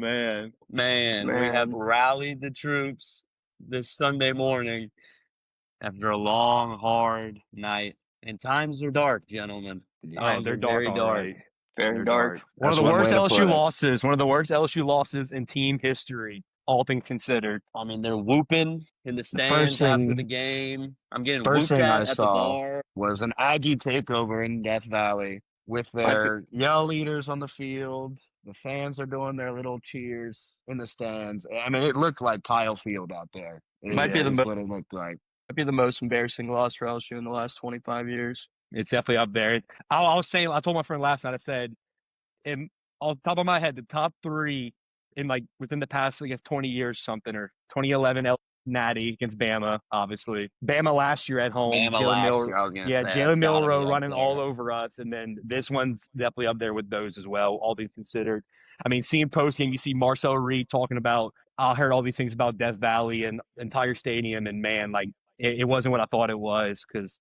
Man, we have Man, rallied the troops this Sunday morning after a long, hard night. And times are dark, gentlemen. Oh, Times they're are dark, very all dark. right. very They're dark. dark. One of That's the one worst way to LSU put it. losses. One of the worst LSU losses in team history, all things considered. I mean, they're whooping in the The first stands after the thing, game. I'm getting first whooped thing I at the saw bar. was an Aggie takeover in Death Valley with Might be, their yell leaders on the field. The fans are doing their little cheers in the stands. I mean, it looked like Kyle Field out there. might be the Is mo- what it looked like. might be the most embarrassing loss for LSU in the last 25 years. It's definitely up there. I was saying, I told my friend last night, I said, off the top of my head, the top three in like within the past, I guess, 20 years, something, or 2011 Natty against Bama, obviously. Bama last year at home. Bama last year, I was going to Yeah, say, that's Jalen got to be Milrow up running all there. over us. And then this one's definitely up there with those as well, all things considered. I mean, seeing post game, you see Marcel Reed talking about, I heard all these things about Death Valley and entire stadium. And man, like, it wasn't what I thought it was because,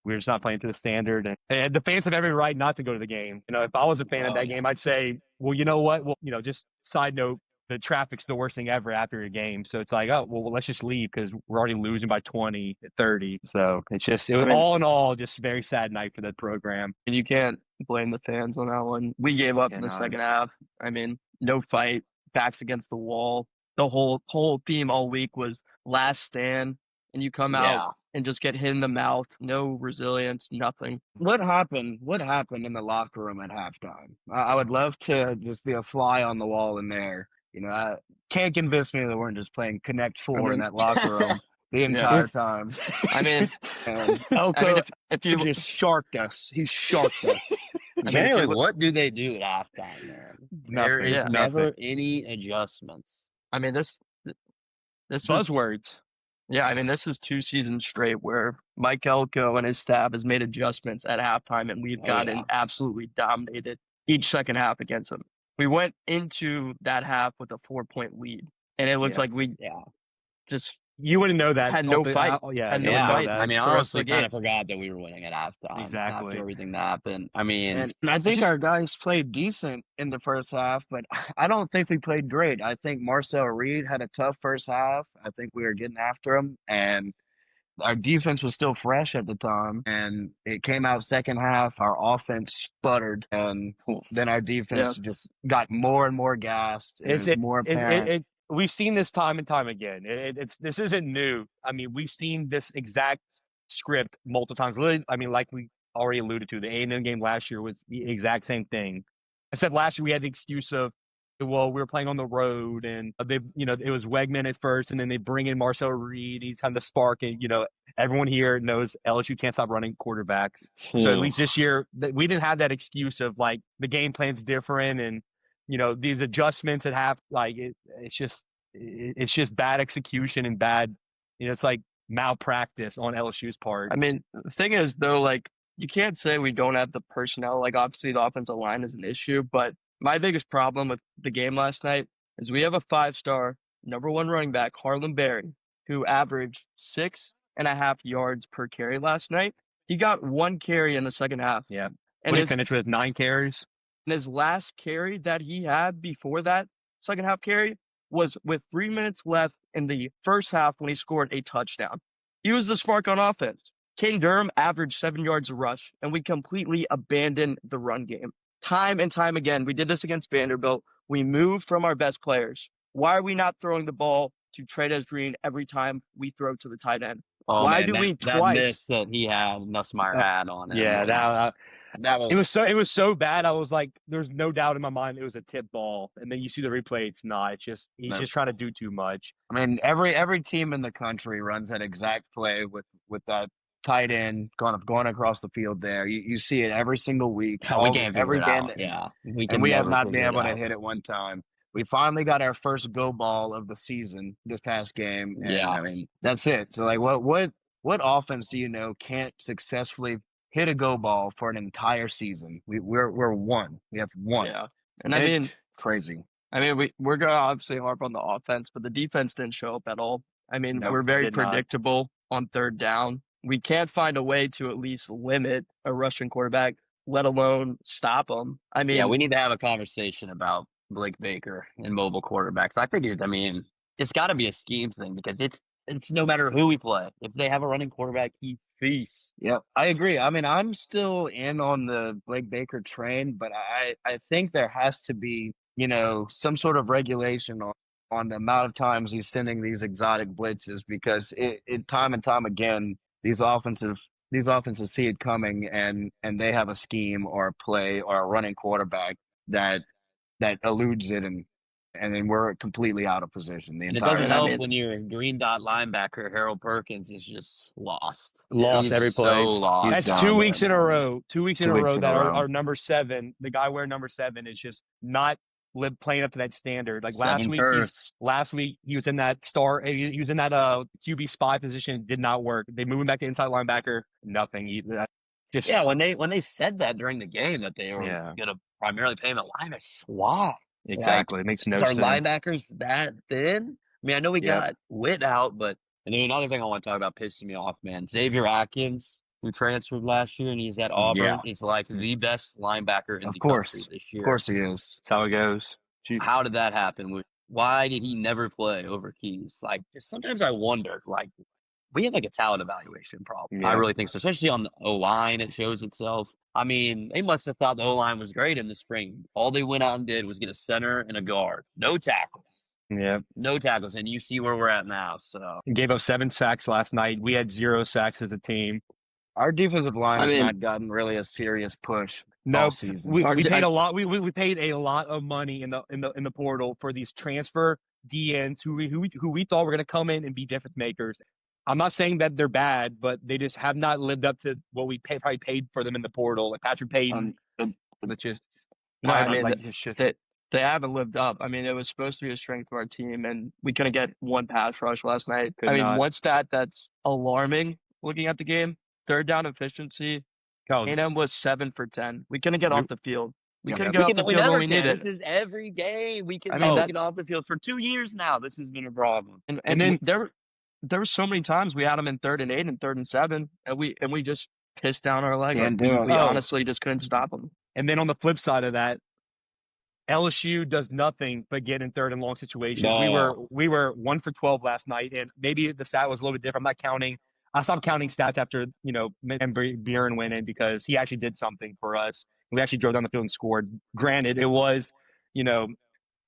we're just not playing to the standard. And the fans have every right not to go to the game. If I was a fan of that game, I'd say, well, you know what? Well, just side note, the traffic's the worst thing ever after a game. So it's like, oh, well, let's just leave because we're already losing by 20, 30. So it was all in all just a very sad night for that program. And you can't blame the fans on that one. We gave up in the Cannot. second half. I mean, no fight, backs against the wall. The whole theme all week was last stand, and you come out and just get hit in the mouth. No resilience, nothing. What happened? What happened in the locker room at halftime? I would love to just be a fly on the wall in there. I can't convince me that we're just playing Connect Four in that locker room the entire time. I mean, And Elko if you just sharked us. He sharked us. Generally, what do they do at halftime, man? There is Nothing. never any adjustments. I mean, this is Buzzwords. Yeah, I mean, this is 2 seasons straight where Mike Elko and his staff has made adjustments at halftime, and we've gotten absolutely dominated each second half against them. We went into that half with a 4-point lead, and it looks like we just you wouldn't know that had no fight. Had no fight. I mean, for us honestly, of the kind game. of forgot that we were winning at halftime. Exactly. After everything that happened. I mean, And I think our guys played decent in the first half, but I don't think we played great. I think Marcel Reed had a tough first half. I think we were getting after him, and our defense was still fresh at the time. And it came out second half, our offense sputtered, and then our defense just got more and more gassed. It was more apparent. We've seen this time and time again. This isn't new. I mean, we've seen this exact script multiple times. Really, I mean, like we already alluded to, the A&M game last year was the exact same thing. I said last year we had the excuse of, well, we were playing on the road, and it was Wegman at first, and then they bring in Marcel Reed. He's kind of the spark, and everyone here knows LSU can't stop running quarterbacks. So at least this year, we didn't have that excuse of like the game plan's different, and these adjustments that have it's just bad execution and bad, it's like malpractice on LSU's part. I mean, the thing is though, like you can't say we don't have the personnel. Like obviously the offensive line is an issue, but my biggest problem with the game last night is we have a 5-star number 1 running back, Harlan Berry, who averaged 6.5 yards per carry last night. He got 1 carry in the second half. Yeah. And he finished with 9 carries. And his last carry that he had before that second half carry was with 3 minutes left in the first half when he scored a touchdown. He was the spark on offense. Caden Durham averaged 7 yards a rush, and we completely abandoned the run game. Time and time again, we did this against Vanderbilt. We moved from our best players. Why are we not throwing the ball to Trey'Dez Green every time we throw to the tight end? Why do we that twice? miss that he had, Nussmeier had on him? Yeah, that was it was so bad. I was like, there's no doubt in my mind it was a tip ball. And then you see the replay, it's not. It's just he's just trying to do too much. I mean, every team in the country runs that exact play with that tight end going across the field there. You see it every single week. We can't every game. We have not been able to hit it one time. We finally got our first go ball of the season this past game. And, I mean, that's it. So like what offense do you know can't successfully hit a go ball for an entire season? We're one. We have one. Yeah. And I mean, crazy. I mean, we're going to obviously harp on the offense, but the defense didn't show up at all. I mean, we're very predictable on third down. We can't find a way to at least limit a Russian quarterback, let alone stop him. I mean, we need to have a conversation about Blake Baker and mobile quarterbacks. I figured, I mean, it's got to be a scheme thing because it's no matter who we play. If they have a running quarterback, he feasts. Yep, I agree. I mean, I'm still in on the Blake Baker train, but I think there has to be, some sort of regulation on the amount of times he's sending these exotic blitzes because it time and time again, these offenses see it coming and they have a scheme or a play or a running quarterback that eludes it and then we're completely out of position the And it entire doesn't time. help when your green dot linebacker, Harold Perkins, is just lost. Lost He's every play. so lost. He's That's gone, 2 weeks in a man. row. 2 weeks in Two a weeks row in that a row. our number 7, the guy wearing number 7, is just not playing up to that standard. Like last Seven week, curse. he was in that he was in that QB spy position. Did not work. They moved him back to inside linebacker. Nothing. Yeah, when they said that during the game that they were Yeah. gonna primarily pay him at line, why? Exactly. It makes no Is our sense. linebackers that thin? I mean, I know we Yep. got Witt out, but and then another thing I want to talk about pissing me off, man. Xavier Atkins, who transferred last year and he's at Auburn, is like the best linebacker in Of the course. country this year. Of course he is. That's how it goes. How did that happen? Why did he never play over Keys? Like, just sometimes I wonder, like, we have like a talent evaluation problem. I Yeah. really think so, especially on the O-line. It shows itself. I mean, they must have thought the O-line was great in the spring. All they went out and did was get a center and a guard. No tackles. Yeah. No tackles. And you see where we're at now. So He gave up 7 sacks last night. We had 0 sacks as a team. Our defensive line has mean- not gotten really a serious push No, all season. we paid a lot. We paid a lot of money in the portal for these transfer DNs who we thought were going to come in and be difference makers. I'm not saying that they're bad, but they just have not lived up to what we probably paid for them in the portal. Like Patrick Payton, which is No, I mean, like, just they haven't lived up. I mean, it was supposed to be a strength of our team, and we couldn't get one pass rush last night. Could I mean, not. one stat that's alarming looking at the game, third down efficiency, oh, A&M was 7 for 10. We couldn't get off the field. We Yeah, couldn't we get off the we field never when we can. needed This it. is every game. We can I mean, get that's- off the field for 2 years now. This has been a problem. And then- there were so many times we had them in 3rd and 8 and 3rd and 7, and we just pissed down our leg. Can't Like, do it. we Oh. honestly just couldn't stop them. And then on the flip side of that, LSU does nothing but get in 3rd and long situations. No. We were 1 for 12 last night, and maybe the stat was a little bit different. I'm not counting. I stopped counting stats after Bjorn went in because he actually did something for us. We actually drove down the field and scored. Granted, it was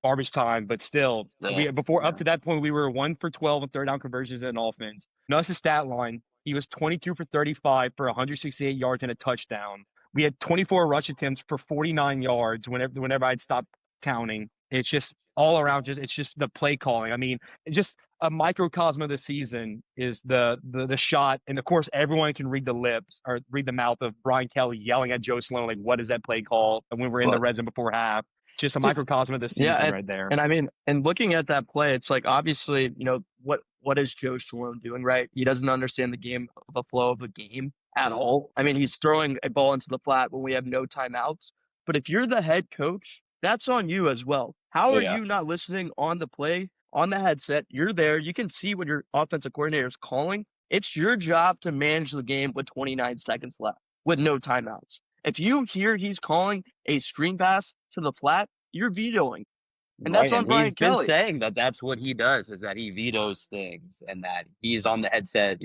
garbage time, but still, up to that point, we were 1 for 12 on 3rd down conversions and offense. Notice the stat line. He was 22 for 35 for 168 yards and a touchdown. We had 24 rush attempts for 49 yards whenever I'd stopped counting. It's just all around. It's just the play calling. I mean, just a microcosm of the season is the shot, and of course, everyone can read the lips or read the mouth of Brian Kelly yelling at Joe Sloan like, "What is that play call?" And when we're in the red zone before half, just a microcosm of the season right there. And I mean, and looking at that play, it's like obviously, what is Joe Sloan doing, right? He doesn't understand the game, the flow of a game at all. I mean, he's throwing a ball into the flat when we have no timeouts. But if you're the head coach, that's on you as well. How are you not listening on the play, on the headset? You're there. You can see what your offensive coordinator is calling. It's your job to manage the game with 29 seconds left with no timeouts. If you hear he's calling a screen pass to the flat, you're vetoing. And that's on Brian Kelly. He's been saying that that's what he does, is that he vetoes things and that he's on the headset,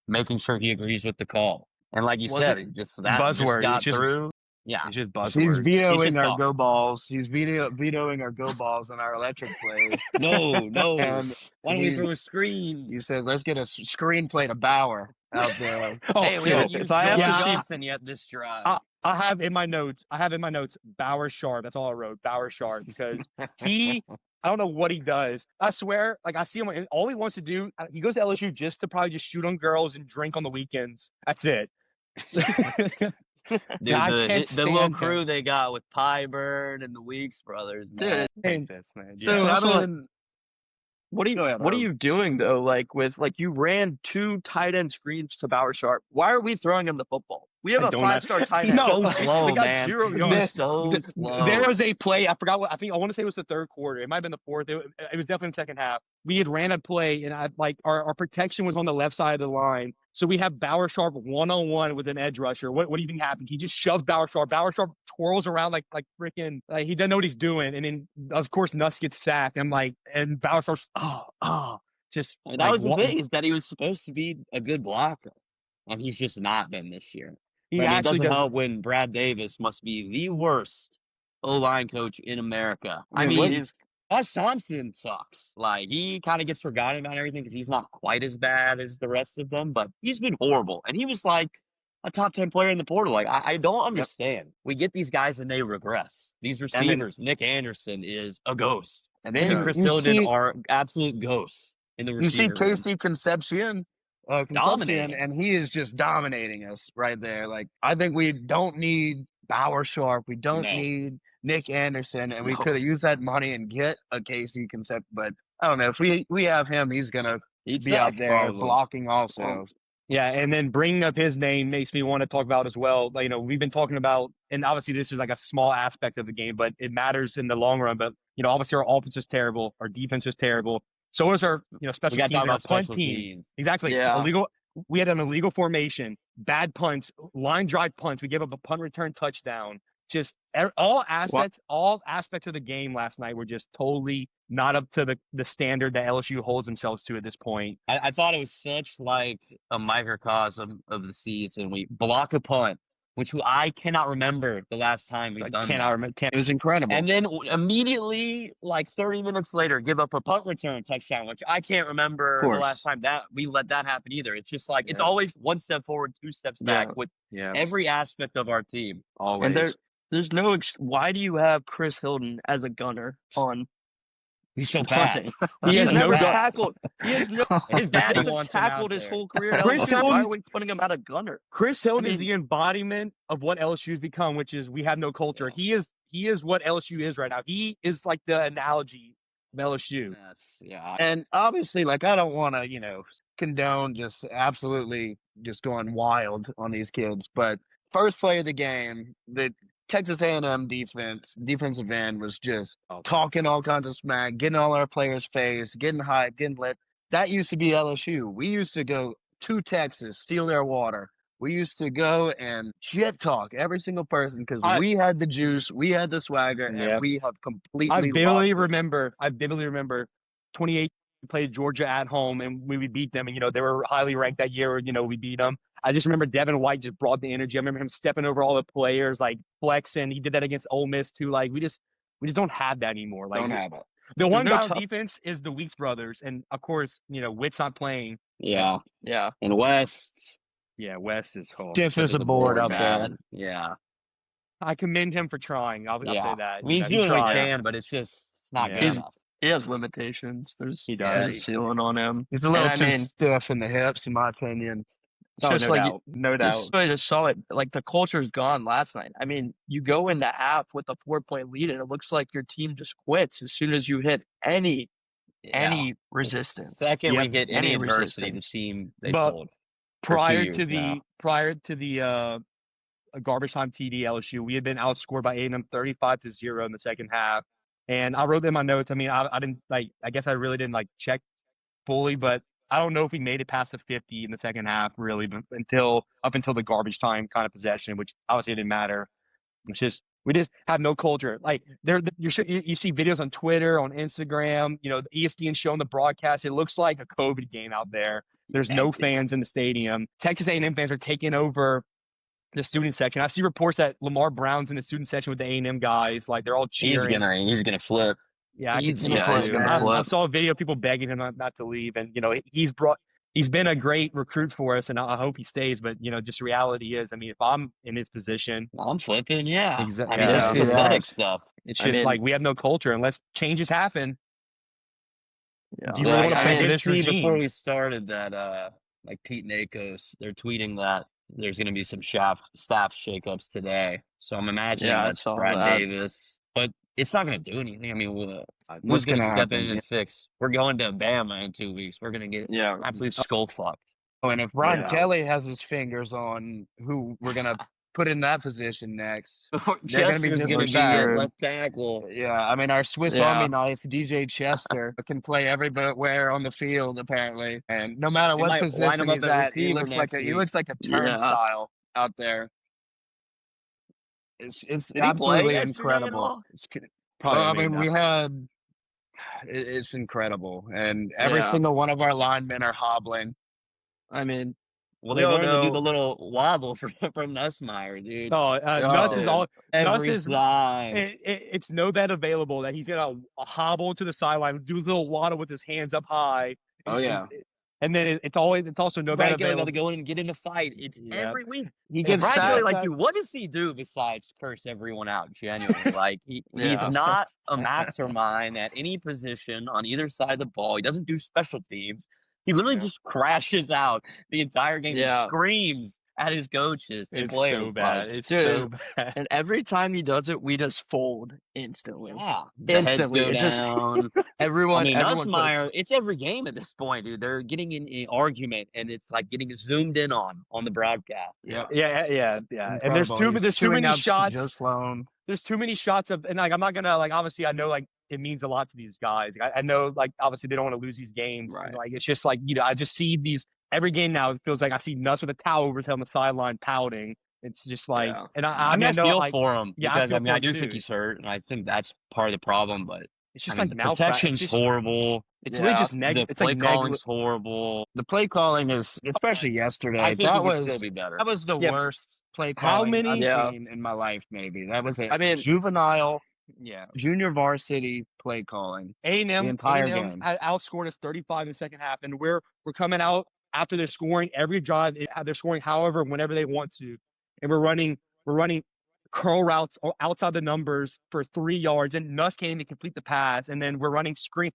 making sure he agrees with the call. And like you said, that just got through. Yeah. It's just buzzwords. He's vetoing our talking. go balls. He's vetoing our go balls and our electric plays. No. And Why don't we throw a he's- screen? You said, let's get a screen play to Bauer out there. Hey, we haven't used if I have Joe to see- Johnson yet this drive. I have in my notes Bauer Sharp. That's all I wrote. Bauer Sharp, because I don't know what he does. I swear, like I see him, and all he wants to do, he goes to LSU just to probably just shoot on girls and drink on the weekends. That's it. Dude, I the can't little stand crew him. they got with Pyburn and the Weeks brothers, man. Dude, This, man. So, Yeah. what are you doing though? Like you ran 2 tight end screens to Bauer Sharp. Why are we throwing him the football? We have a 5-star tight end. He's so slow, we got man. 0 yards. He's so slow. There was a play. I forgot what. I want to say it was the third quarter. It might have been the fourth. It was definitely in the second half. We had ran a play, and our protection was on the left side of the line. So we have Bowersharp 1-on-1 with an edge rusher. What do you think happened? He just shoves Bowersharp. Bowersharp twirls around like freaking. He doesn't know what he's doing, and then of course Nuss gets sacked. And Bowersharp's just. That was the thing, is that he was supposed to be a good blocker, and he's just not been this year. It doesn't help when Brad Davis must be the worst O-line coach in America. I mean, Josh Thompson sucks. He kind of gets forgotten about everything because he's not quite as bad as the rest of them, but he's been horrible. And he was a top 10 player in the portal. I don't understand. Yep. We get these guys and they regress. These receivers, Nick Anderson is a ghost. And then Chris Hilden are absolute ghosts in the receiver. You see Casey Concepcion, and he is just dominating us right there. I think we don't need Bowersharp. We don't need Nick Anderson, and we could have used that money and get a Casey Concept. But I don't know, if we have him, he's gonna be out there blocking also. Yeah, and then bringing up his name makes me want to talk about as well. We've been talking about, and obviously this is a small aspect of the game, but it matters in the long run. But obviously our offense is terrible, our defense is terrible. So is our special teams and our punt team. Exactly. Yeah. We had an illegal formation, bad punts, line drive punts. We gave up a punt return touchdown. Just all aspects of the game last night were just totally not up to the standard that LSU holds themselves to at this point. I thought it was such a microcosm of the season. We block a punt, which I cannot remember the last time we've done. It was incredible. And then immediately, 30 minutes later, give up a punt return touchdown, which I can't remember the last time that we let that happen either. It's just it's always one step forward, two steps back with every aspect of our team. Always. And there's no. Why do you have Chris Hilden as a gunner on? He's so bad. He has never tackled. His dad hasn't tackled his whole career. Why are we putting him out a gunner? Chris Hilden is the embodiment of what LSU's become, which is we have no culture. He is what LSU is right now. He is the analogy of LSU. Yeah. And obviously, I don't want to, condone just absolutely just going wild on these kids. But first play of the game, the Texas A&M defensive end was just talking all kinds of smack, getting all our players' face, getting hyped, getting lit. That used to be LSU. We used to go to Texas, steal their water. We used to go and shit talk every single person because we had the juice, we had the swagger, and we have completely I vividly remember 28 we played Georgia at home and we beat them, and they were highly ranked that year. We beat them. I just remember Devin White just brought the energy. I remember him stepping over all the players, flexing. He did that against Ole Miss too. We just don't have that anymore. Don't have it. The one guy on defense is the Weeks brothers, and of course, Witt's not playing. Yeah. And West. Yeah, West is stiff as a board out there. Yeah. I commend him for trying. I'll say that. He's doing what he can, but it's not good enough. He has limitations. He does. There's a ceiling on him. He's a little too stiff in the hips, in my opinion. It's no doubt. I just saw it. The culture's gone last night. You go into half with a 4-point lead, and it looks like your team just quits as soon as you hit any resistance. The second we hit any adversity, the team they fold. Prior to the garbage time TD LSU, we had been outscored by A&M 35-0 in the second half. And I wrote in my notes. I didn't I guess I really didn't check fully, but I don't know if we made it past the 50 in the second half, really, up until the garbage time kind of possession, which obviously didn't matter. We just have no culture. You see videos on Twitter, on Instagram, the ESPN showing the broadcast. It looks like a COVID game out there. There's no fans in the stadium. Texas A&M fans are taking over the student section. I see reports that Lamar Brown's in the student section with the A&M guys. They're all cheering. He's gonna flip. Yeah, I saw a video of people begging him not to leave, and he's been a great recruit for us, and I hope he stays. But just reality is, if I'm in his position, I'm flipping. Yeah, exactly. There's pathetic stuff. It's just we have no culture unless changes happen. Yeah. Do you really want to play this regime? Before we started that, Pete Nakos, they're tweeting that there's going to be some staff shakeups today. So I'm imagining that's Brad Davis. But it's not going to do anything. Who's going to step in and fix? We're going to Bama in 2 weeks. We're going to get absolutely skull fucked. Oh, and if Ron Yeah. Kelly has his fingers on who we're gonna put in that position next, they're gonna be Chester's just gonna as be at bad. left tackle. Yeah, I mean our Swiss Yeah. Army knife, DJ Chester, can play everywhere on the field apparently, and no matter They what might line position him up he's at at, he receiver looks like next he week. looks like a Yeah. turnstile out there. It's Did he play absolutely yesterday at incredible. all? Well, Probably I made mean, that. we had it's incredible, and every Yeah. single one of our linemen are hobbling. I mean, Well, we they all learned to do know- the little wobble from Nussmeier, dude. No, Nuss is dude. all. Nuss Every is. time. It's no bet available that he's gonna hobble to the sideline, do his little waddle with his hands up high. Oh, yeah. And then it's also no bet Brian Kelly available. about to go in and get in a fight. It's Yeah. every week. He And gets Brian Kelly, sacked. like, dude, what does he do besides curse everyone out? Genuinely, like he's Yeah. not a mastermind at any position on either side of the ball. He doesn't do special teams. He literally just crashes out the entire game. Yeah. He screams at his coaches and It's players. so bad. Like, It's Dude, so bad. And every time he does it, we just fold instantly. yeah, the heads Instantly. go It just down. everyone. I mean, everyone Nussmeier, it's every game at this point, dude. They're getting in an argument, and it's like getting zoomed in on the broadcast. Yeah. Yeah. And there's Incredible. too many He's shots. Joe Sloan. There's too many shots of, and like I'm not gonna like. Obviously, I know like it means a lot to these guys. I know like obviously they don't want to lose these games. Right. And, like it's just like I just see these every game now. It feels like I see Nuss with a towel over his head on the sideline pouting. It's just like, Yeah. and I mean, I know feel like, for him yeah, I because feel I mean for I him do too. think he's hurt, and I think that's part of the problem. But it's just I mean, like the malpractice. protection's horrible. It's really just The it's play like calling's horrible. The play calling is, especially yesterday. I think that he was could still be better. that was the Yeah. worst play How calling many- I've Yeah. seen in my life. Maybe that was a I mean- juvenile, junior varsity play calling. A&M, The entire A&M game. had outscored us 35 in the second half, and we're coming out after they're scoring every drive. They're scoring however whenever they want to, and we're running curl routes outside the numbers for 3 yards, and Nuss can't even complete the pass, and then we're running screen.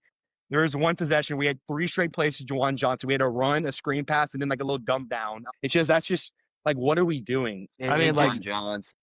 There was one possession we had 3 straight plays to Juwan Johnson. We had to run a screen pass and then like a little dump down. That's just like what are we doing? And, I mean, and like, just- Johns.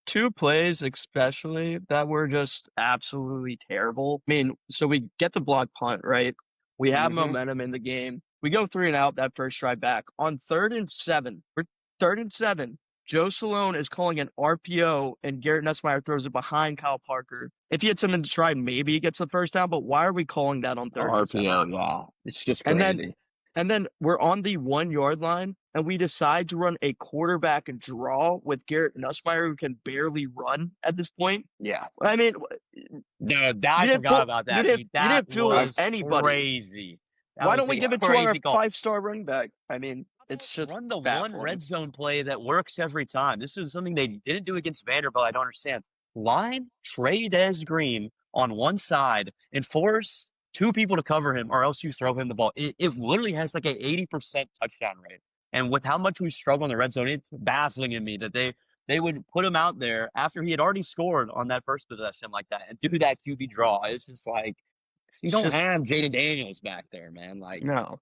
two plays especially that were just absolutely terrible. I mean, so we get the block punt, right? We have Mhm. momentum in the game. We go 3 and out that first drive back. On 3rd and 7, we're 3rd and 7. Joe Sloan is calling an RPO, and Garrett Nussmeier throws it behind Kyle Parker. If he had something to try, maybe he gets the first down, but why are we calling that on 3rd and 7? RPO, yeah. It's just And crazy. then we're on the 1 yard line, and we decide to run a quarterback draw with Garrett Nussmeier, who can barely run at this point. Yeah. I mean, Dude, I You didn't forgot fool- about you that. didn't- dude. you That didn't fool was anybody. crazy. That why was don't we a give it to our crazy call. 5-star running back? I mean, it's just Run the one baffling. red zone play that works every time. This is something they didn't do against Vanderbilt. I don't understand. Line Trey Des Green on one side and force 2 people to cover him, or else you throw him the ball. It literally has like an 80% touchdown rate. And with how much we struggle in the red zone, it's baffling in me that they would put him out there after he had already scored on that first possession like that and do that QB draw. It's just like you It's don't just- have Jaden Daniels back there, man. Like No.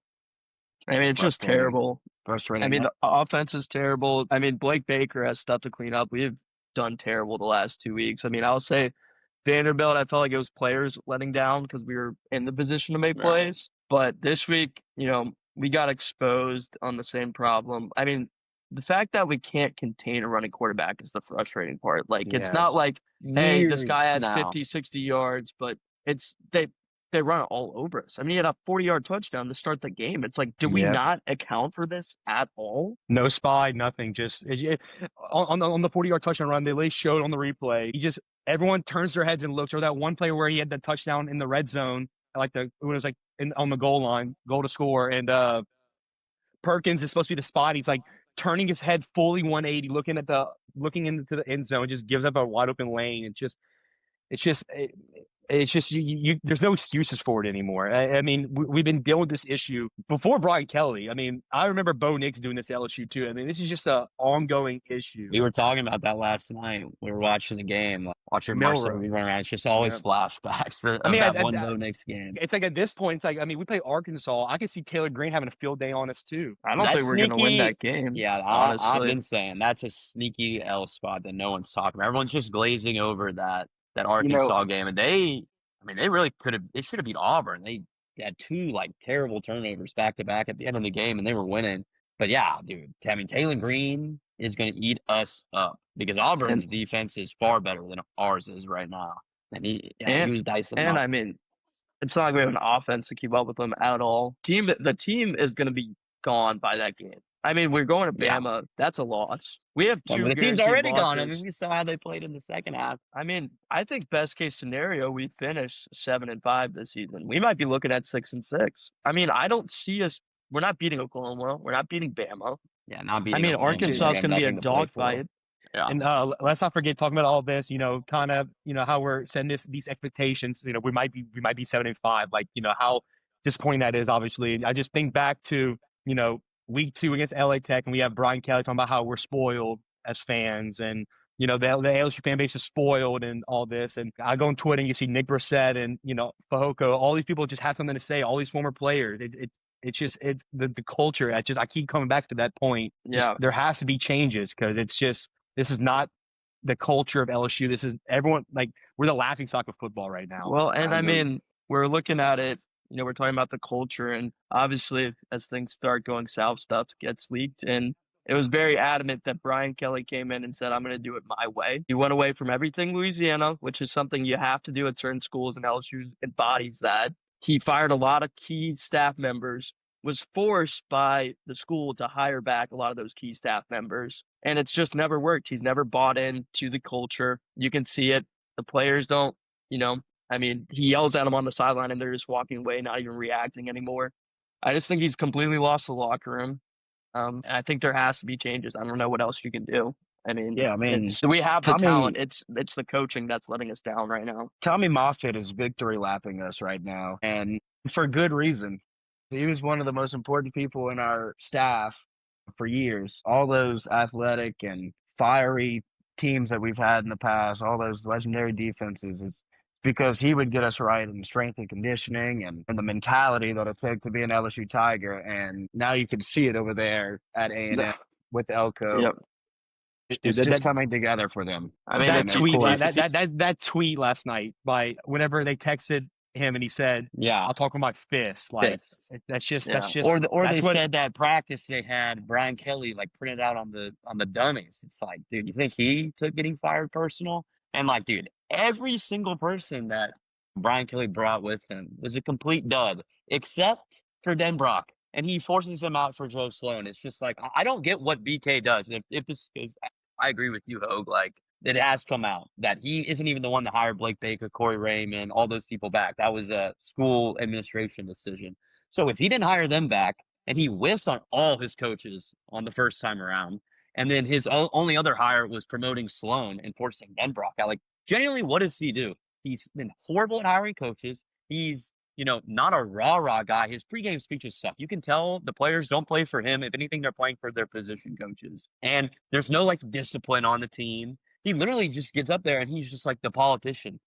I mean, it's just Frustrating. terrible. Frustrating. I mean, the offense is terrible. I mean, Blake Baker has stuff to clean up. We've done terrible the last 2 weeks. I mean, I'll say Vanderbilt, I felt like it was players letting down because we were in the position to make Right. plays. But this week, we got exposed on the same problem. I mean, the fact that we can't contain a running quarterback is the frustrating part. Like, it's Yeah. not like, hey, this years guy has now. 50, 60 yards, but it's they run it all over us. I mean, he had a 40-yard touchdown to start the game. It's like, do we Yeah. not account for this at all? No spy, nothing. Just on the 40-yard touchdown run, they literally showed on the replay. Everyone turns their heads and looks. Or that one play where he had the touchdown in the red zone, when it was like on the goal line, goal to score, and Perkins is supposed to be the spot. He's like turning his head fully 180, looking into the end zone, just gives up a wide open lane. It's just there's no excuses for it anymore. I mean, we've been dealing with this issue before Brian Kelly. I mean, I remember Bo Nix doing this at LSU too. I mean, this is just an ongoing issue. We were talking about that last night. We were watching the game, watching Marcel Milroe. run around. It's just always Yep. flashbacks of I mean, that I- one I- Bo Nix game. It's like at this point, it's like, I mean, we play Arkansas. I could see Taylor Green having a field day on us too. I don't That's think we're going to win sneaky. that game. Yeah, I've honestly. been saying that's a sneaky L spot that no one's talking about. Everyone's just glazing over that Arkansas game, and they really could have. They should have beat Auburn. They had 2 like terrible turnovers back to back at the end of the game, and they were winning. But yeah, dude, I mean, Taylor Green is going to eat us up because Auburn's defense is far better than ours is right now. And he was dicing them up. I mean, it's not like we have an offense to keep up with them at all. The team is going to be gone by that game. I mean, we're going to Bama. That's a loss. We have two. The team's already losses. gone. I mean, we saw how they played in the second half. I mean, I think best case scenario, we finish 7-5 this season. We might be looking at 6-6. I mean, I don't see us. We're not beating Oklahoma. We're not beating Bama. Yeah, not beating. I mean, Arkansas is going to be a dogfight. Yeah. And let's not forget talking about all this, kind of, how we're setting these expectations. We might be 7-5. Like, how disappointing that is, obviously. I just think back to, week 2 against LA Tech, and we have Brian Kelly talking about how we're spoiled as fans, and the LSU fan base is spoiled and all this. And I go on Twitter and you see Nick Brissett and Fehoko, all these people just have something to say. All these former players, it's just the culture. I keep coming back to that point. Yeah, there has to be changes because this is not the culture of LSU. This is everyone, like, we're the laughingstock of football right now. Well, and I mean, we're looking at it, we're talking about the culture, and obviously as things start going south, stuff gets leaked. And it was very adamant that Brian Kelly came in and said, I'm going to do it my way. He went away from everything Louisiana, which is something you have to do at certain schools, and LSU embodies that. He fired a lot of key staff members, was forced by the school to hire back a lot of those key staff members. And it's just never worked. He's never bought into the culture. You can see it. The players don't, I mean, he yells at them on the sideline and they're just walking away, not even reacting anymore. I just think he's completely lost the locker room. And I think there has to be changes. I don't know what else you can do. I mean, we have the talent. It's the coaching that's letting us down right now. Tommy Moffitt is victory lapping us right now, and for good reason. He was one of the most important people in our staff for years. All those athletic and fiery teams that we've had in the past, all those legendary defenses, it's because he would get us right in strength and conditioning and the mentality that it took to be an LSU Tiger. And now you can see it over there at A&M with Elko. Yep. It's just coming together for them. I mean, that tweet last night by whenever they texted him and he said, I'll talk with my fist. Like, that's just. Or they said that practice they had Brian Kelly like printed out on the dummies. It's like, dude, you think he took getting fired personal? And like, dude, every single person that Brian Kelly brought with him was a complete dud, except for Denbrock. And he forces him out for Joe Sloan. It's just like, I don't get what BK does. If this is, I agree with you, Hogue. Like, it has come out that he isn't even the one that hired Blake Baker, Corey Raymond, all those people back. That was a school administration decision. So if he didn't hire them back and he whiffed on all his coaches on the first time around, and then his only other hire was promoting Sloan and forcing Denbrock out, like, genuinely, what does he do? He's been horrible at hiring coaches. He's, not a rah-rah guy. His pregame speeches suck. You can tell the players don't play for him. If anything, they're playing for their position coaches. And there's no, like, discipline on the team. He literally just gets up there and he's just like the politician.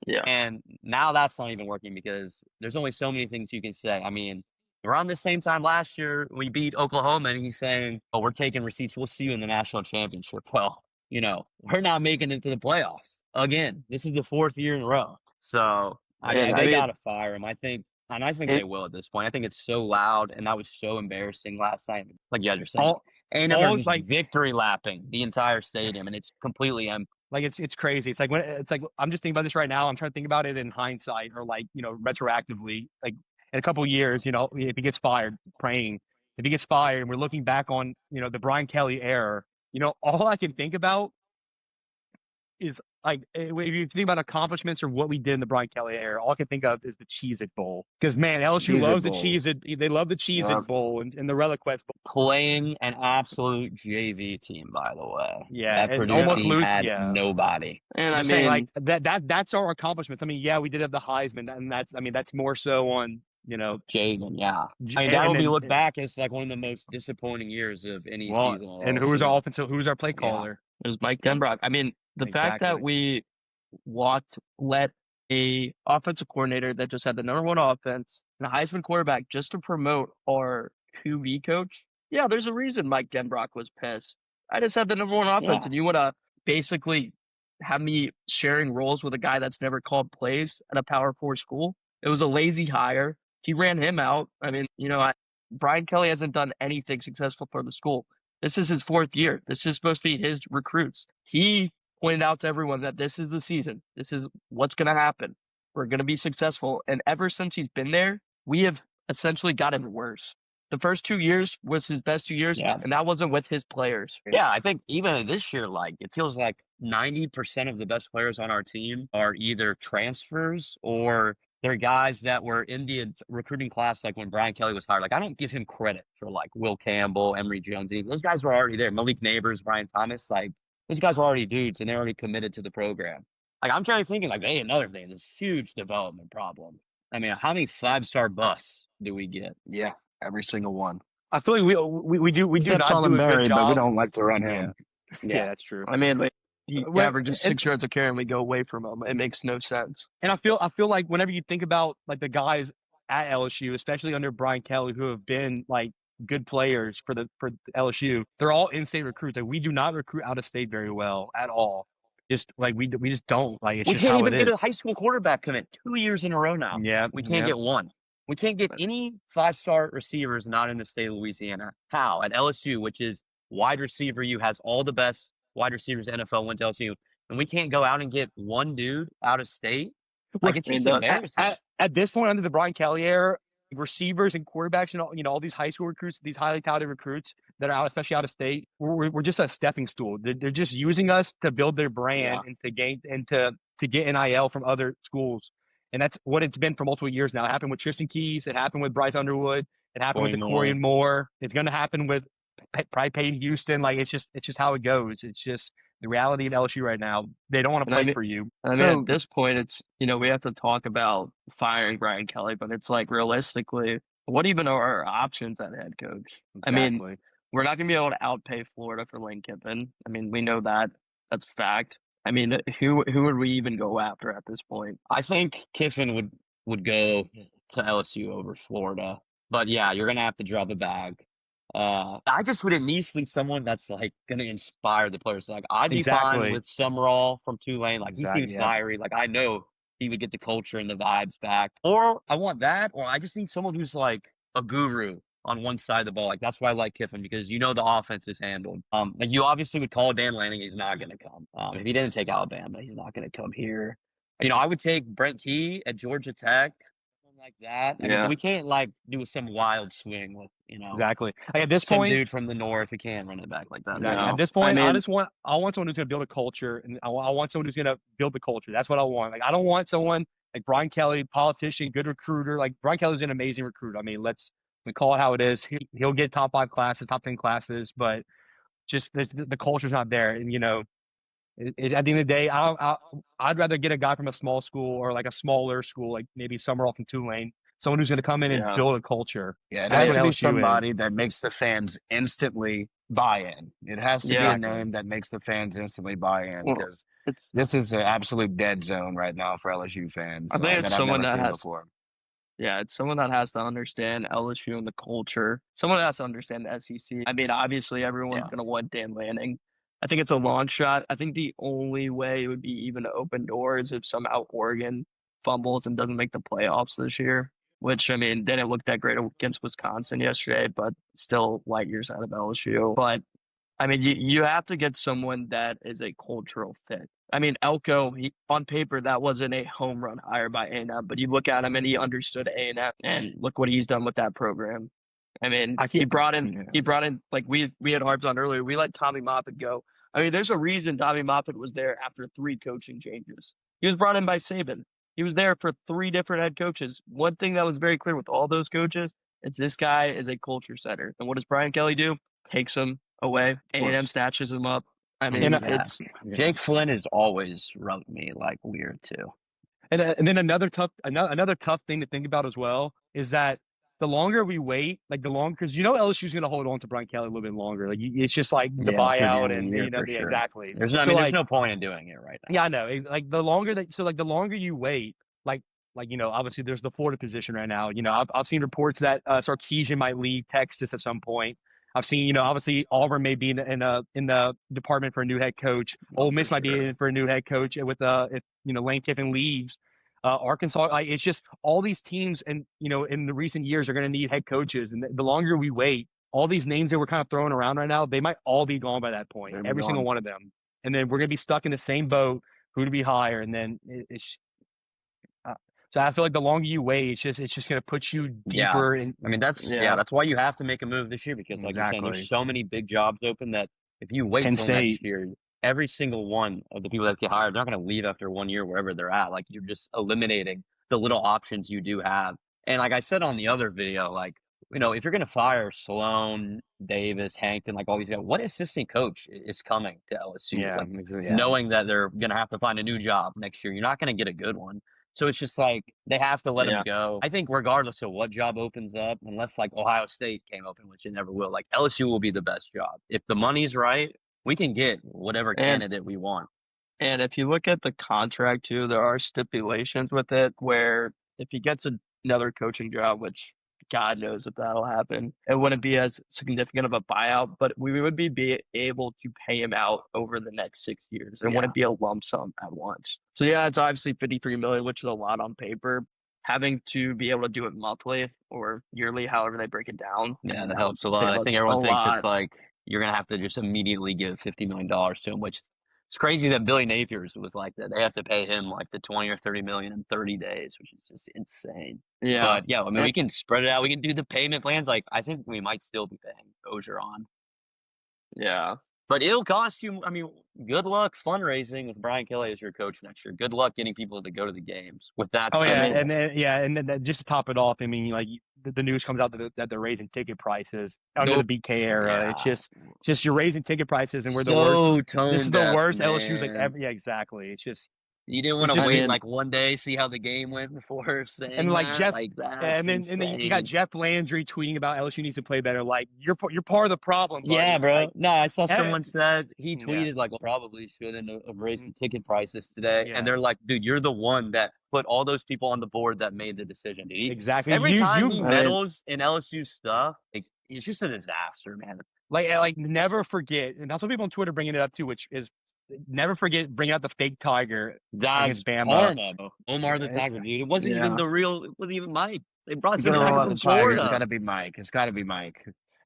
Yeah. And now that's not even working because there's only so many things you can say. I mean, around the same time last year, we beat Oklahoma and he's saying, we're taking receipts. We'll see you in the national championship. Well, we're not making it to the playoffs again. This is the 4th year in a row. So they got to fire him. I think they will at this point. I think it's so loud and that was so embarrassing last night. Like you guys are saying. And they're just like victory lapping the entire stadium, and it's completely empty. Like it's crazy. It's like I'm just thinking about this right now. I'm trying to think about it in hindsight or like retroactively. Like in a couple of years, if he gets fired, praying if he gets fired, and we're looking back on the Brian Kelly era. All I can think about is like if you think about accomplishments or what we did in the Brian Kelly era, all I can think of is the Cheez-It Bowl. Because man, LSU loves the Cheez-It. They love the Cheez-It Bowl and the Relic Quest Bowl. Playing an absolute JV team, by the way. Yeah, that Purdue team had nobody. And I'm saying like that's our accomplishments. I mean, yeah, we did have the Heisman, and that's more so on Jaden. Yeah, I mean that will be looked back as like one of the most disappointing years of any season. And who was our play caller? It was Mike Denbrock. I mean, the fact that we let a offensive coordinator that just had the #1 offense and a Heisman quarterback just to promote our QB coach. Yeah, there's a reason Mike Denbrock was pissed. I just had the #1 offense, and you want to basically have me sharing roles with a guy that's never called plays at a Power 4 school. It was a lazy hire. He ran him out. I mean, Brian Kelly hasn't done anything successful for the school. This is his 4th year. This is supposed to be his recruits. He pointed out to everyone that this is the season. This is what's going to happen. We're going to be successful. And ever since he's been there, we have essentially gotten worse. The first 2 years was his best 2 years, and that wasn't with his players. Yeah, I think even this year, like, it feels like 90% of the best players on our team are either transfers or they're guys that were in the recruiting class, like when Brian Kelly was hired. Like, I don't give him credit for, like, Will Campbell, Emory Jones. Those guys were already there. Malik Neighbors, Brian Thomas, like, those guys were already dudes, and they're already committed to the program. Like, I'm trying to think, like, hey, another thing, this huge development problem. I mean, how many 5-star busts do we get? Yeah, every single one. I feel like we do Except not Colin do a Berry, good job. but we don't like to run him. Yeah, that's true. I mean, like, he Well, averages 6 yards a carry and we go away from him. It makes no sense. And I feel like whenever you think about like the guys at LSU, especially under Brian Kelly, who have been like good players for LSU, they're all in-state recruits. Like we do not recruit out of state very well at all. Just like we just don't. Like it's We just can't how even it get is. a high school quarterback commit 2 years in a row now. Yeah, We can't get one. We can't get any 5-star receivers not in the state of Louisiana. How? At LSU, which is wide receiver, you has all the best wide receivers the NFL went to LSU, and we can't go out and get one dude out of state. Like it's just embarrassing. At this point, under the Brian Kelly era, receivers and quarterbacks and all these high school recruits, these highly touted recruits that are out, especially out of state, we're just a stepping stool. They're just using us to build their brand and to gain and to get NIL from other schools. And that's what it's been for multiple years now. It happened with Tristan Keys. It happened with Bryce Underwood. It happened with Corey Moore. It's going to happen with probably Peyton Houston. Like it's just how it goes. It's just the reality of LSU right now. They don't want to play for you. I mean, at this point, it's we have to talk about firing Brian Kelly, but it's like realistically, what even are our options at head coach? Exactly. I mean, we're not going to be able to outpay Florida for Lane Kiffin. I mean, we know that. That's fact. I mean, who would we even go after at this point? I think Kiffin would go to LSU over Florida. But yeah, you're gonna have to drop a bag. I just would at least need someone that's like gonna inspire the players. Like I'd be fine with Summerall from Tulane. Like he seems fiery. Like I know he would get the culture and the vibes back. Or I want that, or I just need someone who's like a guru on one side of the ball. Like that's why I like Kiffin, because the offense is handled. Like you obviously would call Dan Lanning, he's not gonna come. If he didn't take Alabama, he's not gonna come here. I would take Brent Key at Georgia Tech, something like that. I mean, we can't like do some wild swing with exactly. Like, at this some point, dude from the north. We can't run it back like that. Exactly. At this point, I want someone who's gonna build a culture, and I want someone who's gonna build the culture. That's what I want. Like I don't want someone like Brian Kelly, politician, good recruiter. Like Brian Kelly's an amazing recruiter. I mean, we call it how it is. He'll get top 5 classes, top 10 classes, but just the culture's not there. And at the end of the day, I'd rather get a guy from a small school or like a smaller school, like maybe Summerall from Tulane, someone who's going to come in and build a culture. Yeah, it has to be somebody that makes the fans instantly buy in. It has to be a name that makes the fans instantly buy in, because this is an absolute dead zone right now for LSU fans. I think it's someone that has before. Yeah, it's someone that has to understand LSU and the culture. Someone that has to understand the SEC. I mean, obviously, everyone's going to want Dan Lanning. I think it's a long shot. I think the only way it would be even to open doors if somehow Oregon fumbles and doesn't make the playoffs this year, which, I mean, didn't look that great against Wisconsin yesterday, but still light years out of LSU. But, I mean, you have to get someone that is a cultural fit. I mean, Elko, on paper, that wasn't a home run hire by A&M, but you look at him and he understood A&M, and look what he's done with that program. I mean, he brought in, like we had harped on earlier, we let Tommy Moffitt go. I mean, there's a reason Tommy Moffitt was there after 3 coaching changes. He was brought in by Saban. He was there for 3 different head coaches. One thing that was very clear with all those coaches, it's this guy is a culture setter. And what does Brian Kelly do? Takes him away. A&M snatches him up. I mean, Jake Flynn has always rubbed me like weird too. And then another tough thing to think about as well is that the longer we wait, like the longer, because LSU is going to hold on to Brian Kelly a little bit longer. Like it's just like the buyout and exactly. There's no point in doing it right now. Yeah, I know. Like the longer you wait, like obviously there's the Florida position right now. I've seen reports that Sarkisian might leave Texas at some point. I've seen, obviously Auburn may be in the department for a new head coach. Ole Miss might be in for a new head coach with if Lane Kiffin leaves. Arkansas. Like, it's just all these teams, and in the recent years, are going to need head coaches, and the longer we wait, all these names that we're kind of throwing around right now, they might all be gone by that point. Every single one of them, and then we're going to be stuck in the same boat. Who to be higher, and then it's. So I feel like the longer you wait, it's just going to put you deeper. I mean, that's why you have to make a move this year, because like you're saying, there's so many big jobs open that if you wait Penn till State. next year, every single one of the people that get hired, they're not going to leave after 1 year wherever they're at. Like, you're just eliminating the little options you do have. And like I said on the other video, like, if you're going to fire Sloan, Davis, Hankton, like all these guys, what assistant coach is coming to LSU? Knowing that they're going to have to find a new job next year, you're not going to get a good one. So it's just like they have to let him go. I think regardless of what job opens up, unless like Ohio State came open, which it never will, like LSU will be the best job. If the money's right, we can get whatever candidate we want. And if you look at the contract too, there are stipulations with it where if he gets another coaching job, which God knows if that'll happen, it wouldn't be as significant of a buyout, but we would be able to pay him out over the next 6 years. It wouldn't be a lump sum at once. So yeah, it's obviously $53 million, which is a lot on paper. Having to be able to do it monthly or yearly, however they break it down. Yeah, that helps a lot. I think everyone thinks it's like you're going to have to just immediately give $50 million to him, which it's crazy that Billy Napier's was like that. They have to pay him like the 20 or 30 million in 30 days, which is just insane. Yeah. But yeah, I mean, we can spread it out. We can do the payment plans. Like, I think we might still be paying Ogeron. Yeah. But it'll cost you. I mean, good luck fundraising with Brian Kelly as your coach next year. Good luck getting people to go to the games with that. Oh yeah, and then just to top it off, I mean, like the news comes out that they're raising ticket prices under the BK era. Yeah. It's just you're raising ticket prices, and we're the worst. Tone this is the worst man. LSU's like ever. Yeah, exactly. It's just you didn't want to wait like one day, see how the game went before saying and like that. Jeff, like and then you got Jeff Landry tweeting about LSU needs to play better. Like you're part of the problem. Buddy. Yeah, bro. Like, no, I saw someone said he tweeted like probably shouldn't have raised the ticket prices today, and they're like, dude, you're the one that put all those people on the board that made the decision, dude. Exactly. Every time he meddles in LSU stuff, like, it's just a disaster, man. Like never forget, and that's what people on Twitter bringing it up too, which is never forget bringing out the fake tiger. That's Bama. Omar the Tiger, dude. It wasn't even the real. It wasn't even Mike. They brought some tiger from Florida. It's got to be Mike. It's got to be Mike.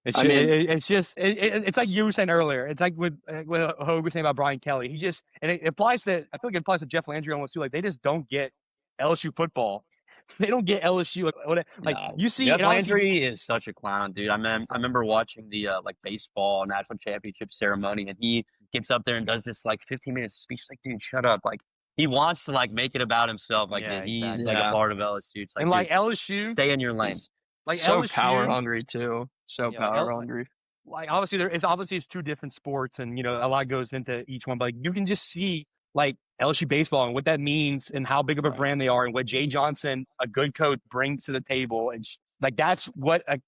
It's like you were saying earlier. It's like what Hogue was saying about Brian Kelly. And it applies to. I feel like it applies to Jeff Landry almost too. Like they just don't get LSU football. They don't get LSU. You see, Jeff Landry is such a clown, dude. I remember watching the like baseball national championship ceremony, and he gets up there and does this like 15-minute speech. Like, dude, shut up! Like, he wants to like make it about himself, like that he's like a part of LSU. It's like, and like dude, LSU, stay in your lane. Like so LSU, power hungry too. So power hungry. Like obviously it's two different sports, and a lot goes into each one. But like, you can just see like LSU baseball and what that means and how big of a brand they are and what Jay Johnson, a good coach, brings to the table. And like that's what a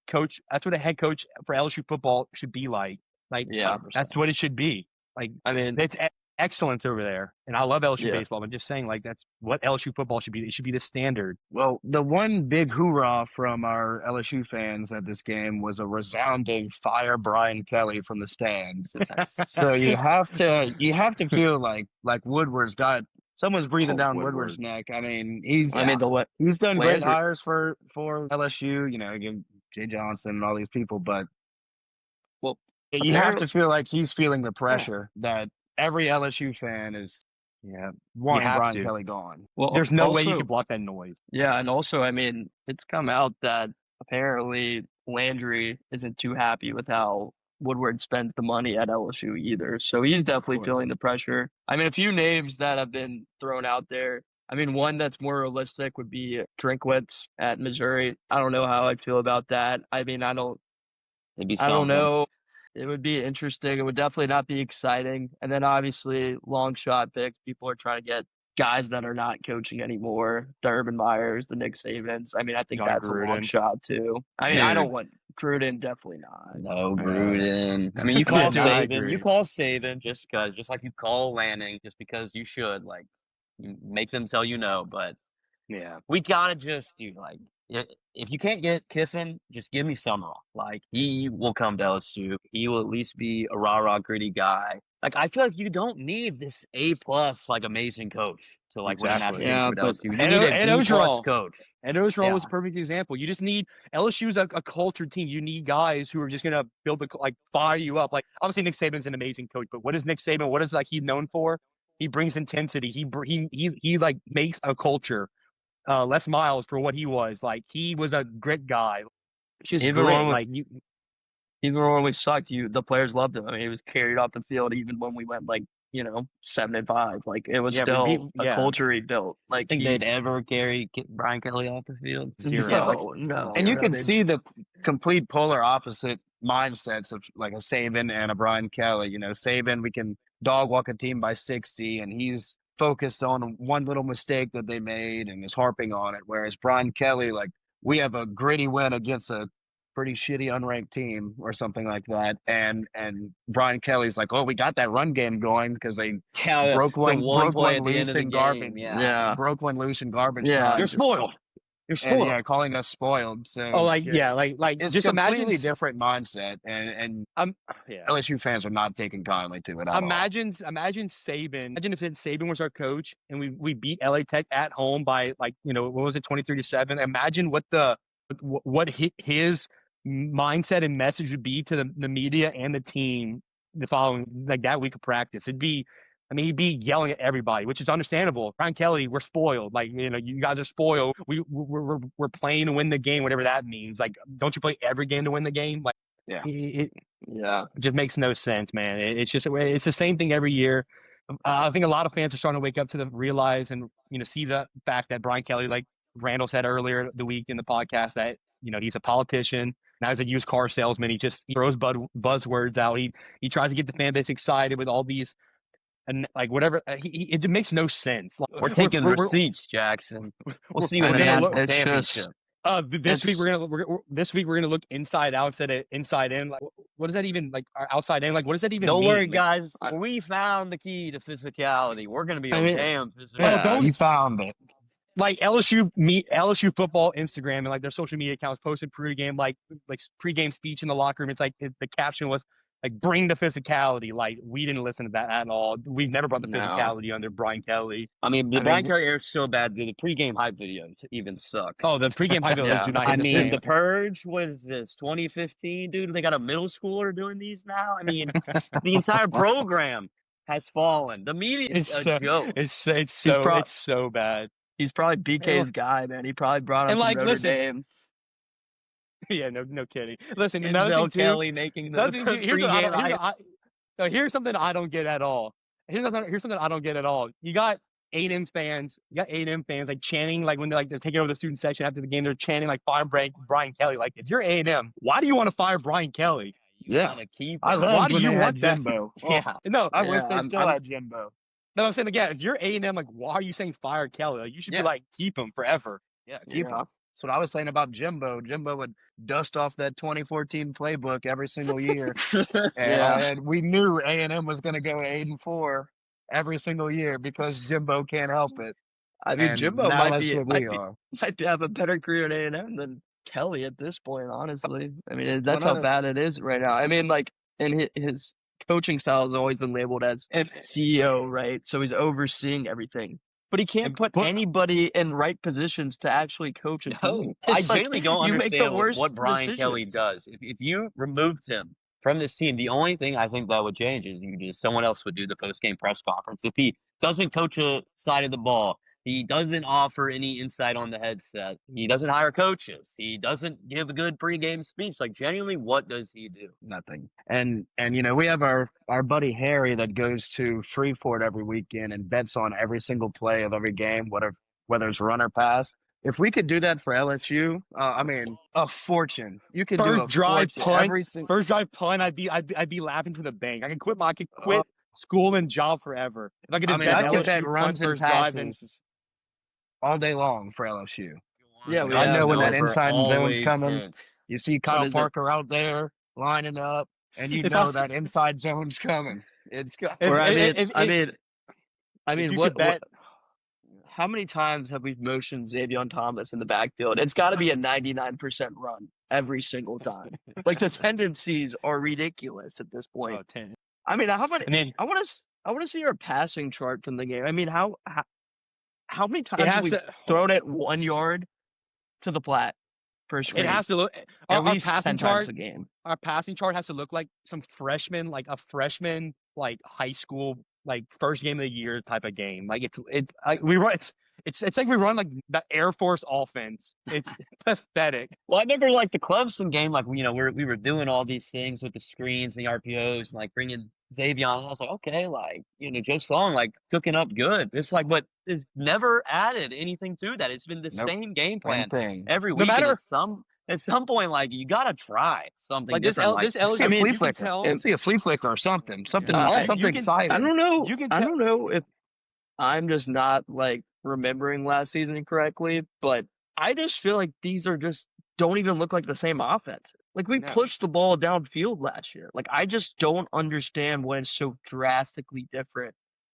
head coach for LSU football should be like. Like, that's what it should be. Like, I mean, it's excellence over there. And I love LSU baseball. I'm just saying, like, that's what LSU football should be. It should be the standard. Well, the one big hoorah from our LSU fans at this game was a resounding fire Brian Kelly from the stands. So you have to feel like Woodward's got someone's breathing down Woodward's neck. I mean, he's done great hires for LSU. Jay Johnson and all these people, but you have to feel like he's feeling the pressure that every LSU fan is wanting Brian Kelly gone. Well, there's no way you can block that noise. Yeah, and also, I mean, it's come out that apparently Landry isn't too happy with how Woodward spends the money at LSU either. So he's definitely feeling the pressure. I mean, a few names that have been thrown out there. I mean, one that's more realistic would be Drinkwitz at Missouri. I don't know how I'd feel about that. I mean, I don't know. It would be interesting. It would definitely not be exciting. And then obviously long shot picks. People are trying to get guys that are not coaching anymore. The Urban Meyers, the Nick Sabans. I mean, I think that's a long shot too. I mean, I don't want Gruden, definitely not. No, Gruden. I mean, you call Saban. You call Saban just like you call Lanning, just because you should. Like, you make them tell you no. But we gotta just do like if you can't get Kiffin, just give me Summerall. Like, he will come to LSU. He will at least be a rah-rah gritty guy. Like, I feel like you don't need this A-plus, like, amazing coach to, like, win a national Yeah, championship at but LSU. You need a B-plus coach. And Ogeron Yeah. was a perfect example. You just need LSU's a cultured team. You need guys who are just gonna build fire you up. Like, obviously Nick Saban's an amazing coach, but what is Nick Saban? What is he known for? He brings intensity. He like makes a culture. Les Miles for what he was. Like, he was a grit guy. Just Even grit. when even when we sucked, the players loved him. I mean, he was carried off the field even when we went 7-5. Like, it was still a culture he built. Like, I think they'd ever carry Brian Kelly off the field. Zero. No. And you can see the complete polar opposite mindsets of like a Saban and a Brian Kelly. Saban, we can dog walk a team by 60, and he's focused on one little mistake that they made and is harping on it. Whereas Brian Kelly, like, we have a gritty win against a pretty shitty unranked team or something like that, and Brian Kelly's like, oh, we got that run game going because they broke one loose in garbage. Yeah. Broke one loose in garbage. Yeah. You're spoiled. You're spoiled. And, calling us spoiled. So it's just completely imagine different mindset, and LSU fans are not taking kindly to it at all. Imagine Saban. Imagine if Saban was our coach and we beat LA Tech at home by what was it, 23-7. Imagine what his mindset and message would be to the media and the team the following that week of practice. He'd be yelling at everybody, which is understandable. Brian Kelly, we're spoiled. Like, you guys are spoiled. We're playing to win the game, whatever that means. Like, don't you play every game to win the game? Like, it just makes no sense, man. It's the same thing every year. I think a lot of fans are starting to wake up to realize and see the fact that Brian Kelly, like Randall said earlier the week in the podcast, that he's a politician. Now he's a used car salesman. He throws buzzwords out. He tries to get the fan base excited with all these. And whatever, it makes no sense. Like, we're taking receipts, Jackson. We'll see you in the national championship. This week we're gonna look inside out instead of inside in. Like, what is that even? Like, outside in? Like, what does that even mean? Don't worry, like, guys. We found the key to physicality. We're gonna be damn physical. You found it. Like, LSU football Instagram and their social media accounts posted pregame pregame speech in the locker room. It's the caption was bring the physicality. Like, we didn't listen to that at all. We've never brought the physicality under Brian Kelly. The Brian Kelly era is so bad. The pregame hype videos even suck. Oh, the pregame hype videos do not. The Purge. What is this? 2015, dude. They got a middle schooler doing these now. The entire program has fallen. The media is a joke. It's so bad. He's probably BK's guy, man. He probably brought him from Notre Dame. Yeah, no kidding. Listen, Denzel Kelly making the here's something I don't get at all. Here's something I don't get at all. You got A&M fans. Chanting when they're taking over the student section after the game. They're chanting fire Brian Kelly. Like, if you're A&M, why do you want to fire Brian Kelly? I love when they had Jimbo. No, I wish they still had Jimbo. No, I'm saying again, if you're A&M, why are you saying fire Kelly? You should be keep him forever. Yeah, keep him. That's what I was saying about Jimbo. Jimbo would dust off that 2014 playbook every single year, and we knew A&M was going to go 8-4 every single year because Jimbo can't help it. Jimbo might have a better career at A&M than Kelly at this point. Honestly, that's how bad it is right now. And his coaching style has always been labeled as CEO, right? So he's overseeing everything. But he can't put anybody in right positions to actually coach a team. I genuinely don't understand what Brian Kelly does. If you removed him from this team, the only thing I think that would change is someone else would do the post-game press conference. If he doesn't coach a side of the ball, he doesn't offer any insight on the headset, he doesn't hire coaches, he doesn't give a good pregame speech. Genuinely, what does he do? Nothing. And we have our buddy Harry that goes to Shreveport every weekend and bets on every single play of every game, whether it's run or pass. If we could do that for LSU, a fortune. You could do a drive punt. First drive punt, I'd be laughing to the bank. I could quit school and job forever. If I could just bet runs and passes all day long for LSU. Yeah, I know when that inside zone's coming. You see Kyle Parker out there lining up, and know that inside zone's coming. It's coming. how many times have we motioned Xavier Thomas in the backfield? It's got to be a 99% run every single time. Like the tendencies are ridiculous at this point. 10. I mean, how many? And then I want to see your passing chart from the game. I mean, how many it times have has we to thrown it 1 yard to the flat for a screen? it has to look at our least passing 10 chart. times a game. Our passing chart has to look like some freshman, like a freshman, like high school, like first game of the year type of game. Like it's like we run. It's like we run like the Air Force offense. It's pathetic. Well, I remember like the Clemson game, like we were doing all these things with the screens and the RPOs, and like bringing Xavier on. I was like, okay, like Joe Sloan like cooking up good. It's like, but it's never added anything to that. It's been the same game plan every week. matter- At some point, like you gotta try something Like this different. this See a LSU, flea you can flicker. tell. See a flea flicker or something. Something You exciting. I don't know. You can I tell- don't know if I'm just not like remembering last season correctly, but I just feel like these are just don't even look like the same offense. Like we No. pushed the ball downfield last year. Like I just don't understand when it's so drastically different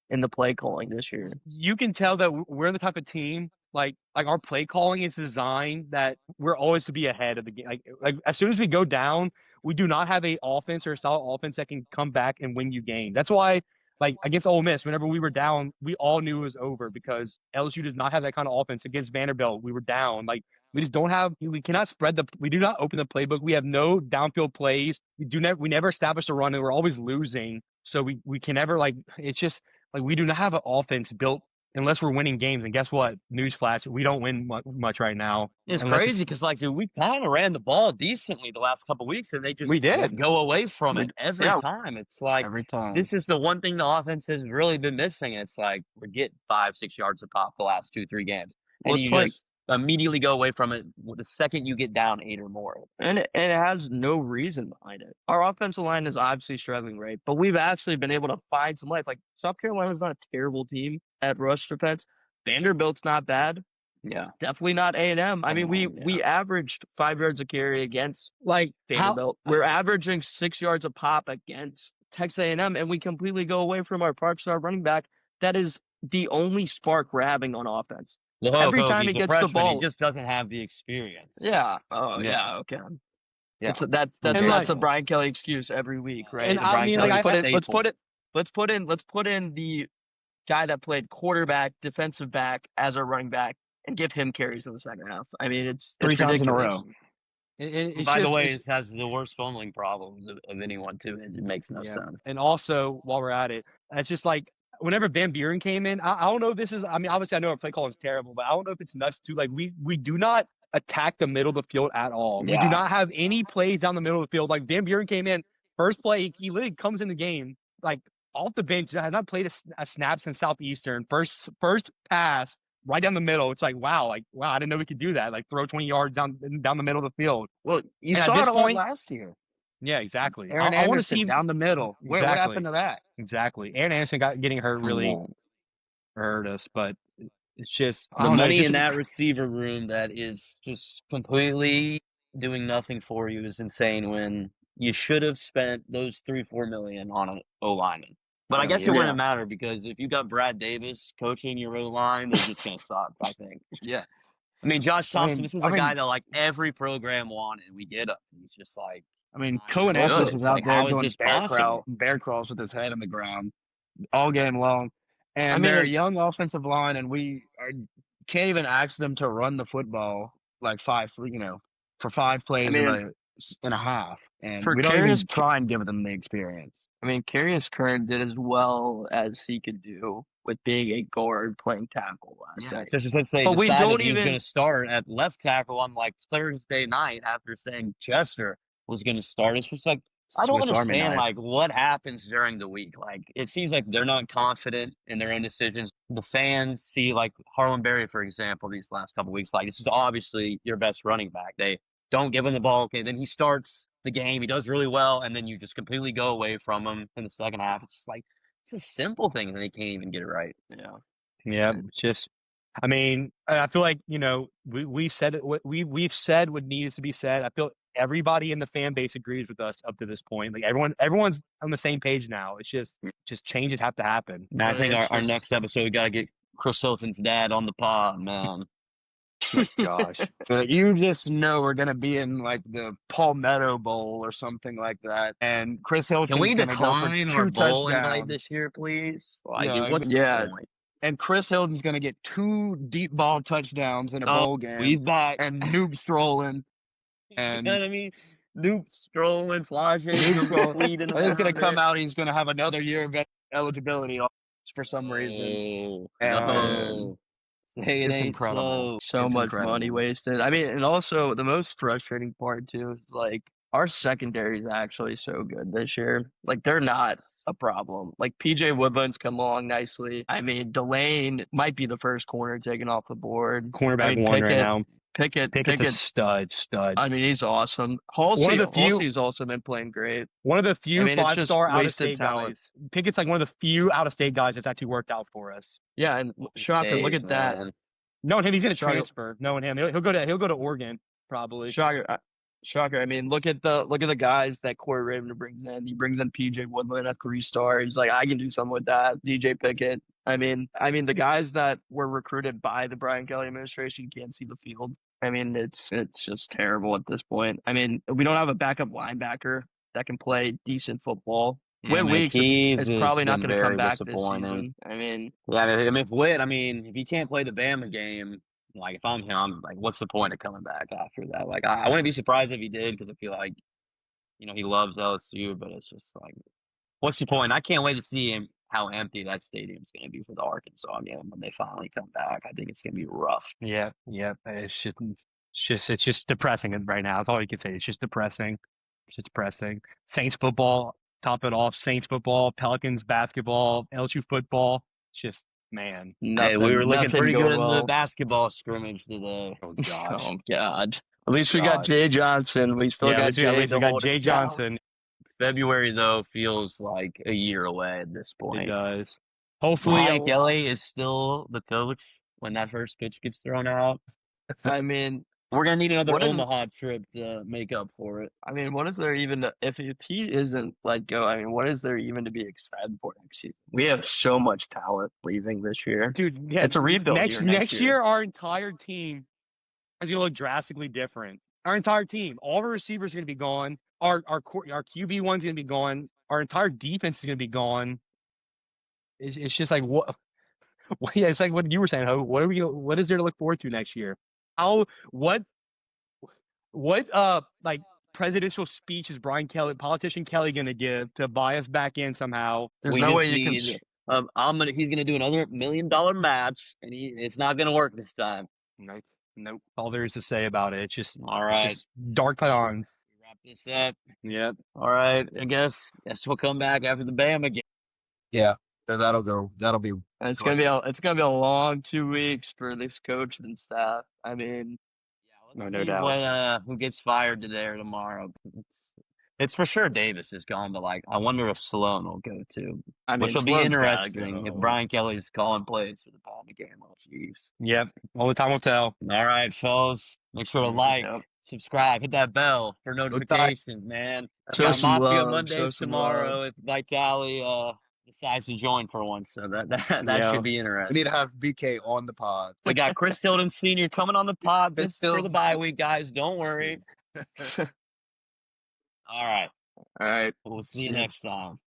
in the play calling this year. You can tell that we're the type of team like our play calling is designed that we're always to be ahead of the game. Like as soon as we go down, we do not have a offense or a solid offense that can come back and win you game. That's why, like against Ole Miss, whenever we were down, we all knew it was over because LSU does not have that kind of offense. Against Vanderbilt, we were down. Like we just don't have. We cannot we do not open the playbook. We have no downfield plays. We never establish a run, and we're always losing. So we can never like. It's just like we do not have an offense built unless we're winning games. And guess what? Newsflash: we don't win much right now. It's crazy because like dude, we kind of ran the ball decently the last couple weeks, and they just We did. go away from it every time. It's like Every time. this is the one thing the offense has really been missing. It's like we're getting 5-6 yards a pop the last 2-3 games, and Well, you it's like- just immediately go away from it the second you get down 8 or more. And it has no reason behind it. Our offensive line is obviously struggling, right? But we've actually been able to find some life. Like South Carolina's not a terrible team at rush defense. Vanderbilt's not bad. Yeah, Definitely not A&M. I mean, we averaged 5 yards a carry against Vanderbilt. We're averaging 6 yards a pop against Texas A&M, and we completely go away from our star running back. That is the only spark we're having on offense. Every time he he's a gets the freshman, ball- he just doesn't have the experience. Yeah. Oh, Yeah. yeah. Okay. Yeah. That's a Brian Kelly excuse every week, right? And The I Brian mean, Kelly- like, let's put in the guy that played quarterback, defensive back as our running back, and give him carries in the second half. I mean, it's 3 times in a ridiculous. row. It's By the just- way, it's- it has the worst fumbling problems of anyone too. It makes no Yeah. sense. And also, while we're at it, it's just like whenever Van Buren came in, I don't know if this is. I mean, obviously, I know our play call is terrible, but I don't know if it's nuts too. Like we do not attack the middle of the field at all. We do not have any plays down the middle of the field. Like Van Buren came in first play, he literally comes in the game like off the bench. Has not played a snap since Southeastern. First pass right down the middle. It's like wow, I didn't know we could do that. Like throw 20 yards down the middle of the field. Well, you And at saw this it a lot point- last year. Yeah, exactly. Aaron I want to Anderson see down the middle. What Exactly. happened to that? exactly. Aaron Anderson getting hurt really hurt us, but it's just I The don't know, money just- in that receiver room that is just completely doing nothing for you is insane when you should have spent those 3-4 million on an O-lineman. But I guess it Yeah. wouldn't matter because if you got Brad Davis coaching your O-line, they're just going to suck, I think. Yeah. I mean, Josh Thompson, this was a I guy mean- that like every program wanted. We get him. He's just like, I mean, I Cohen know, Estes it's is out like, there how is doing this possible? bear crawls with his head on the ground all game long. And I mean, they're a young offensive line, and can't even ask them to run the football like for 5 plays mean, in a half. And for we don't even Karius- try and give them the experience. I mean, Carius Curran did as well as he could do with being a guard playing tackle last night. Especially since they But we decided don't he was even- going to start at left tackle on like Thursday night after saying Chester was going to start. It's just like, I don't Swiss Army understand knife. like what happens during the week. Like it seems like they're not confident in their own decisions. The fans see like Harlan Berry, for example, these last couple weeks. Like this is obviously your best running back. They don't give him the ball. Okay, then he starts the game. He does really well, and then you just completely go away from him in the second half. It's just like it's a simple thing, and they can't even get it right. Yeah. Yeah, it's just I mean, I feel like, we said it what we've said what needs to be said. I feel everybody in the fan base agrees with us up to this point. Like everyone's on the same page now. It's just changes have to happen. And I think It's our just- next episode we got to get Chris Hilton's dad on the pod, man. Gosh. So you just know we're going to be in like the Palmetto Bowl or something like that. And Chris Can Hilton's we going to go for decline our 2 bowl invite touchdowns. this year, please? Like, Yeah, what's yeah. the point? And Chris Hilton's going to get 2 deep ball touchdowns in a bowl game. He's back. And Noob strolling. You And know what I mean? Noob strolling, Flajay Noob strolling. tweeting He's going to about come it. out. He's going to have another year of eligibility for some reason. No. Say it It's ain't incredible. So It's much incredible. money wasted. I mean, and also the most frustrating part too is like our secondary is actually so good this year. Like they're not a problem. Like PJ Woodland's come along nicely. I mean, Delane might be the first corner taken off the board. Cornerback I mean, one right now. Pickett's a stud. I mean, he's awesome. Halsey's also been playing great. One of the few I mean, it's just 5-star wasted out-of-state talent. guys. Pickett's like one of the few out-of-state guys that's actually worked out for us. Yeah, and shocker, look at that. Man. Knowing him, he's going to Shocker. transfer. Knowing him, he'll go to Oregon probably. Shocker. I mean, look at the guys that Corey Raven brings in. He brings in PJ Woodland at 3-star. He's like, I can do something with that. DJ Pickett. I mean, the guys that were recruited by the Brian Kelly administration can't see the field. I mean, it's just terrible at this point. I mean, we don't have a backup linebacker that can play decent football. Whit Weeks is probably not going to come back this season. I mean, if he can't play the Bama game, like if I'm him, I'm like, what's the point of coming back after that? Like, I wouldn't be surprised if he did because I feel like, he loves LSU, but it's just like, what's the point? I can't wait to see how empty that stadium's going to be for the Arkansas game when they finally come back. I think it's going to be rough. Yeah. It's just depressing right now. That's all you can say. It's just depressing. It's just depressing. Saints football, top it off. Saints football, Pelicans basketball, LSU football. It's just, man. Hey, we were looking pretty good in the basketball scrimmage today. Oh gosh. Oh God. At least we got Jay Johnson. We still got Jay. We got Jay Johnson. February though feels like a year away at this point. It does. Hopefully, Brian Kelly is still the coach when that first pitch gets thrown out. I mean, we're gonna need another Omaha trip to make up for it. I mean, what is there even if he isn't let go? I mean, what is there even to be excited for next season? We have so much talent leaving this year, dude. Yeah, it's a rebuild. Next year, our entire team is gonna look drastically different. Our entire team, all our receivers are gonna be gone. Our QB one's gonna be gone. Our entire defense is gonna be gone. It's just like what? Yeah, it's like what you were saying. Ho. What is there to look forward to next year? What like presidential speech is politician Kelly gonna give to buy us back in somehow? There's no way you can. He's gonna do another $1 million match, and it's not gonna work this time. Nope. All there is to say about it. It's just all right. It's just dark clouds. Wrap this up. Yep. All right. I guess we'll come back after the Bama game. Yeah. So that'll be. And it's gonna be a long 2 weeks for this coach and staff. I mean, no doubt. Who gets fired today or tomorrow? It's for sure Davis is gone, but like I wonder if Sloan will go too. I mean, which will be interesting if Brian Kelly's calling plays for the Bama game. Oh jeez. Yep. All the time will tell. All right, fellas. Make sure to like, subscribe, hit that bell for notifications, man. Show some Mafia love. Mondays tomorrow if Vitali decides to join for once. So that should be interesting. We need to have BK on the pod. We got Chris Hilton Sr. coming on the pod just for the bye week, guys. Don't worry. All right. All right. We'll see you next time.